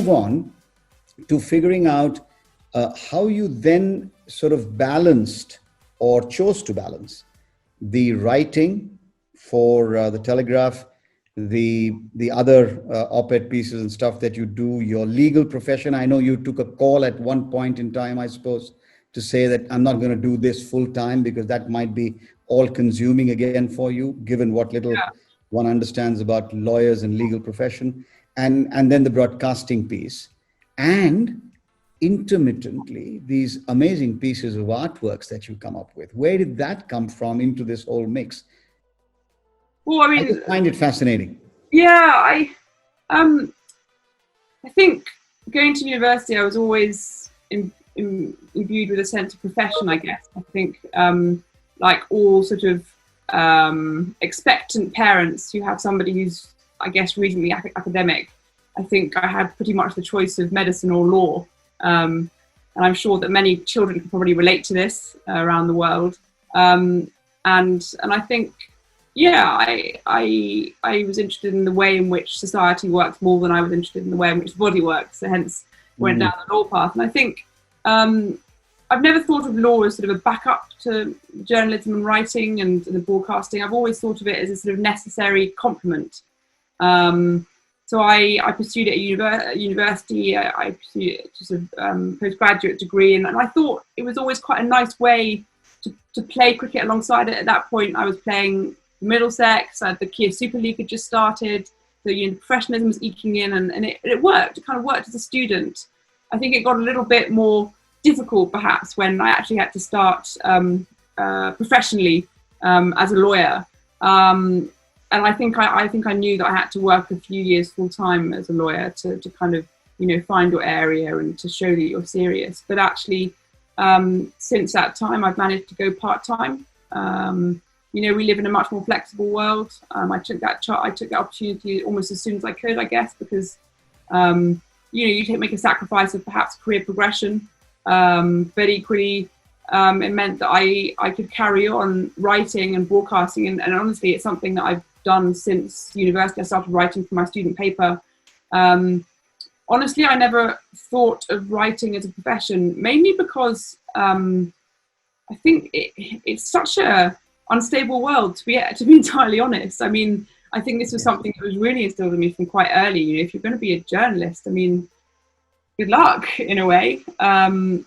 move on to figuring out how you then sort of balanced or chose to balance the writing for the Telegraph, the other op-ed pieces and stuff that you do, your legal profession. I know you took a call at one point in time, I suppose, to say that I'm not going to do this full time because that might be all consuming again for you, given what little one understands about lawyers and legal profession, and then the broadcasting piece, and intermittently these amazing pieces of artworks that you come up with. Where did that come from into this whole mix? Well, I mean, I just find it fascinating. Yeah, I think going to university, I was always imbued with a sense of profession, I guess. I think like all sort of expectant parents who have somebody who's, I guess, reasonably academic, I think I had pretty much the choice of medicine or law. And I'm sure that many children can probably relate to this around the world. And I think, yeah, I was interested in the way in which society works more than I was interested in the way in which the body works. So hence went down the law path. And I think I've never thought of law as sort of a backup to journalism and writing and the broadcasting. I've always thought of it as a sort of necessary complement. So I pursued it at university. I pursued it as a postgraduate degree, and I thought it was always quite a nice way to play cricket alongside it. At that point, I was playing Middlesex. The Kia Super League had just started. So professionalism was eking in, and it worked. It kind of worked as a student. I think it got a little bit more difficult, perhaps, when I actually had to start professionally as a lawyer. And I think I knew that I had to work a few years full time as a lawyer to kind of, find your area and to show that you're serious. But actually, since that time, I've managed to go part time. We live in a much more flexible world. I took that opportunity almost as soon as I could, I guess, because you make a sacrifice of perhaps career progression, but equally, it meant that I could carry on writing and broadcasting, and honestly, it's something that I've done since university. I started writing for my student paper. Honestly, I never thought of writing as a profession, mainly because I think it's such a unstable world, to be entirely honest. I mean, I think this was something that was really instilled in me from quite early. If you're going to be a journalist, I mean, good luck in a way. And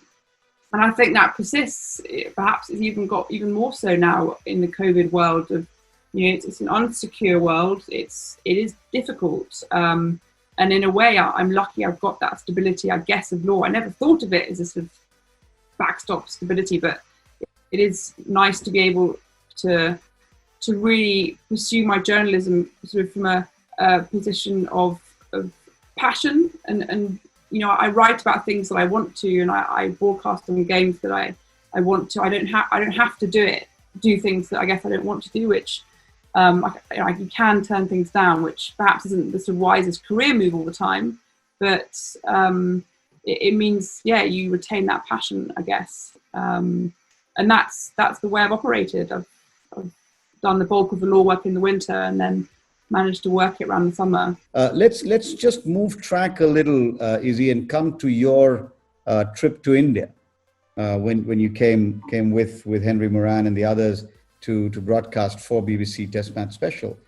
I think that persists. Perhaps it's even got even more so now in the COVID world of, it's an unsecure world. It is difficult. And in a way, I'm lucky I've got that stability, I guess, of law. I never thought of it as a sort of backstop stability, but it is nice to be able to really pursue my journalism sort of from a position of passion and I write about things that I want to, and I broadcast on games that I want to. I don't have to do things that I guess I don't want to do, which you can turn things down, which perhaps isn't the sort of wisest career move all the time, but it means, you retain that passion, I guess. And that's the way I've operated. I've done the bulk of the law work in the winter and then managed to work it around the summer. Let's just move track a little, Izzy, and come to your trip to India when you came with Henry Moran and the others to broadcast for BBC Test Match Special,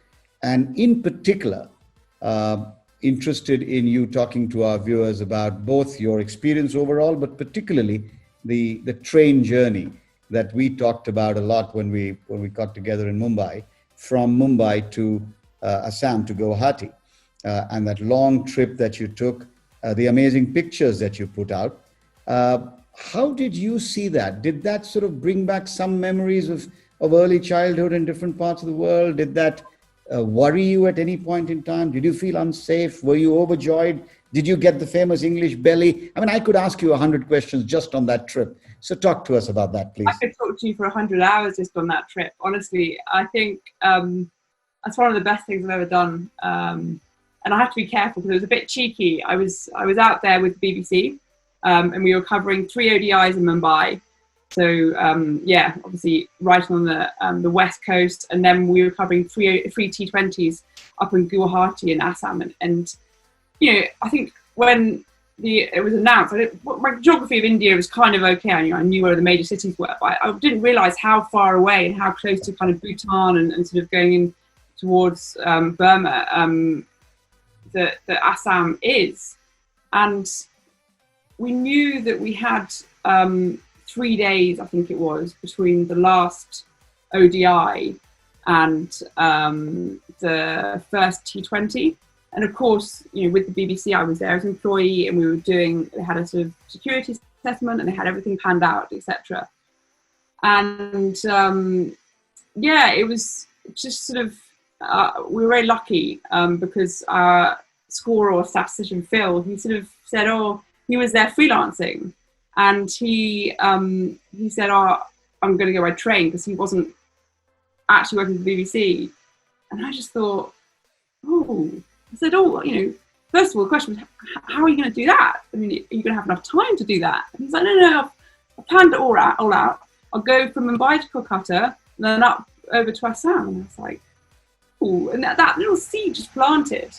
and in particular interested in you talking to our viewers about both your experience overall, but particularly the train journey that we talked about a lot when we got together in Mumbai, from Mumbai to Assam to Guwahati, and that long trip that you took, the amazing pictures that you put out. How did you see that? Did that sort of bring back some memories of early childhood in different parts of the world? Did that worry you at any point in time? Did you feel unsafe? Were you overjoyed? Did you get the famous English belly? I mean, I could ask you 100 questions just on that trip. So talk to us about that, please. I could talk to you for 100 hours just on that trip. Honestly, I think that's one of the best things I've ever done. And I have to be careful because it was a bit cheeky. I was out there with the BBC and we were covering 3 ODIs in Mumbai. So obviously right on the west coast, and then we were covering three T20s up in Guwahati in Assam, and I think when it was announced, my geography of India was kind of okay. I knew where the major cities were, but I didn't realise how far away and how close to kind of Bhutan and sort of going in towards Burma that Assam is. And we knew that we had 3 days, I think it was, between the last ODI and the first T20. And of course, with the BBC, I was there as an employee, and they had a sort of security assessment, and they had everything planned out, etc. And it was just sort of, we were very lucky because our scorer or statistician, Phil, he sort of said, he was there freelancing, and he said, I'm going to go by train, because he wasn't actually working for the BBC. And I just thought, I said, first of all, the question was, how are you going to do that? I mean, are you going to have enough time to do that? And he's like, no, I've planned it all out. I'll go from Mumbai to Kolkata, and then up over to Assam. And I was like, and that little seed just planted.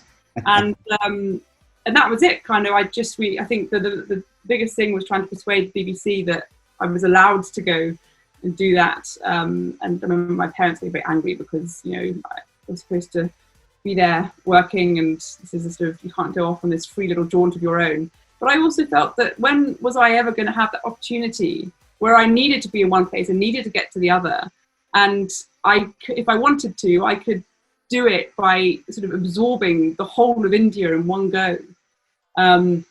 And that was it, kind of. I think the biggest thing was trying to persuade the BBC that I was allowed to go and do that. And I remember my parents were a bit angry because, I was supposed to be there working, and this is a sort of, you can't go off on this free little jaunt of your own. But I also felt that when was I ever going to have that opportunity where I needed to be in one place and needed to get to the other? And if I wanted to, I could do it by sort of absorbing the whole of India in one go. It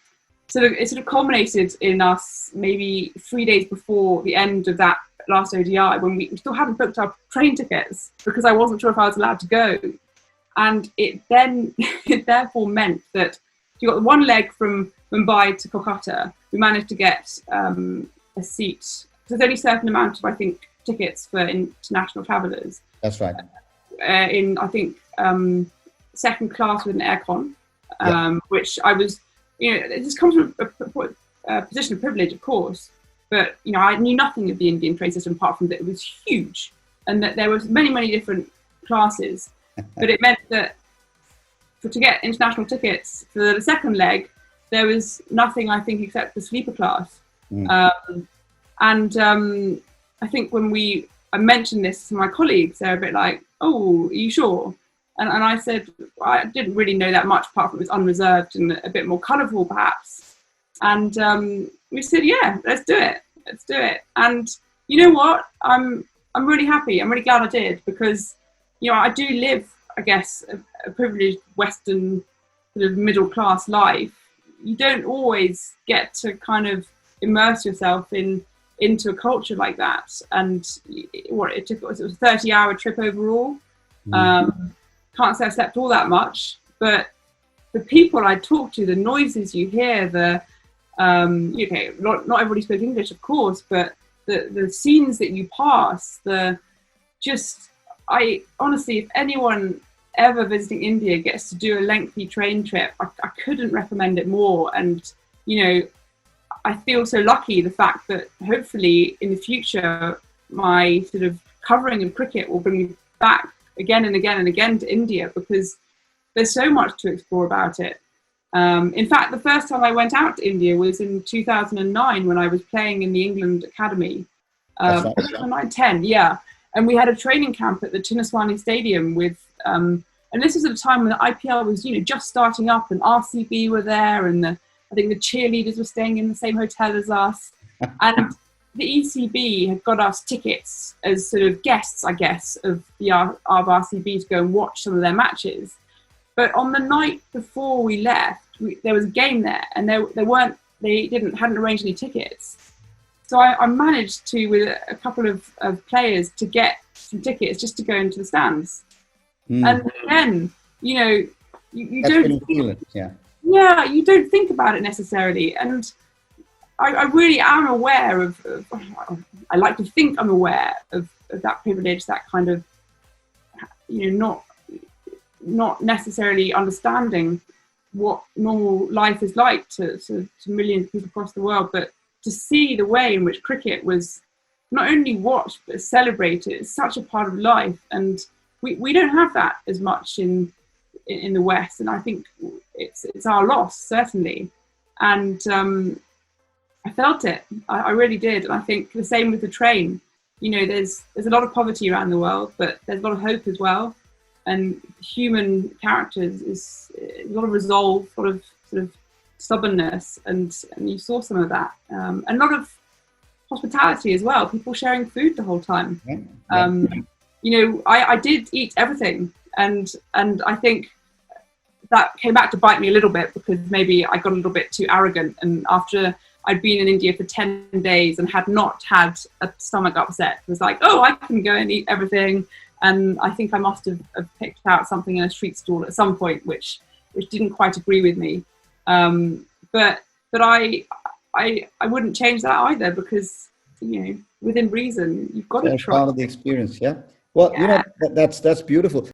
sort of culminated in us maybe 3 days before the end of that last ODI, when we still hadn't booked our train tickets because I wasn't sure if I was allowed to go. And it therefore meant that you got one leg from Mumbai to Kolkata. We managed to get a seat. There's only a certain amount of, I think, tickets for international travellers. That's right. In, I think, second class with an aircon, which I was, this comes from a position of privilege, of course, but, I knew nothing of the Indian train system apart from that it was huge and that there was many, many different classes. But it meant that to get international tickets for the second leg, there was nothing, I think, except the sleeper class. I think when I mentioned this to my colleagues, they're a bit like, are you sure? And I said, I didn't really know that much, apart from it was unreserved and a bit more colourful, perhaps. And we said, yeah, let's do it. And you know what? I'm really happy. I'm really glad I did, because I do live, I guess, a privileged Western sort of middle class life. You don't always get to kind of immerse yourself into a culture like that. And it was a 30-hour trip overall. Can't say I slept all that much, but the people I talked to, the noises you hear, not everybody spoke English, of course, but the scenes that you pass, I honestly, if anyone ever visiting India gets to do a lengthy train trip, I couldn't recommend it more. And, I feel so lucky, the fact that hopefully in the future, my sort of covering of cricket will bring me back again and again and again to India, because there's so much to explore about it. In fact, the first time I went out to India was in 2009 when I was playing in the England Academy. 2010, yeah. And we had a training camp at the Chinnaswamy Stadium with, and this was at a time when the IPL was, just starting up, and RCB were there, and I think the cheerleaders were staying in the same hotel as us. And the ECB had got us tickets as sort of guests, I guess, of RCB to go and watch some of their matches. But on the night before we left, there was a game there, and they hadn't arranged any tickets. So I managed to, with a couple of players, to get some tickets just to go into the stands. And then, you don't feel it, yeah, you don't think about it necessarily. And I really am aware of I like to think I'm aware of that privilege, that kind of, not necessarily understanding what normal life is like to millions of people across the world, but to see the way in which cricket was not only watched but celebrated. It's such a part of life, and we don't have that as much in in the West, and I think it's our loss, certainly. And I felt it. I really did. And I think the same with the train. You know, there's a lot of poverty around the world, but there's a lot of hope as well. And human characters is a lot of resolve, a lot of sort of stubbornness, and you saw some of that. And a lot of hospitality as well. People sharing food the whole time. You know, I did eat everything, and I think that came back to bite me a little bit, because maybe I got a little bit too arrogant. And after I'd been in India for 10 days and had not had a stomach upset, it was like, oh, I can go and eat everything. And I think I must have picked out something in a street stall at some point, which didn't quite agree with me. But I wouldn't change that either, because, you know, within reason, you've got to try. Part of the experience, yeah. Well, you know, that's beautiful.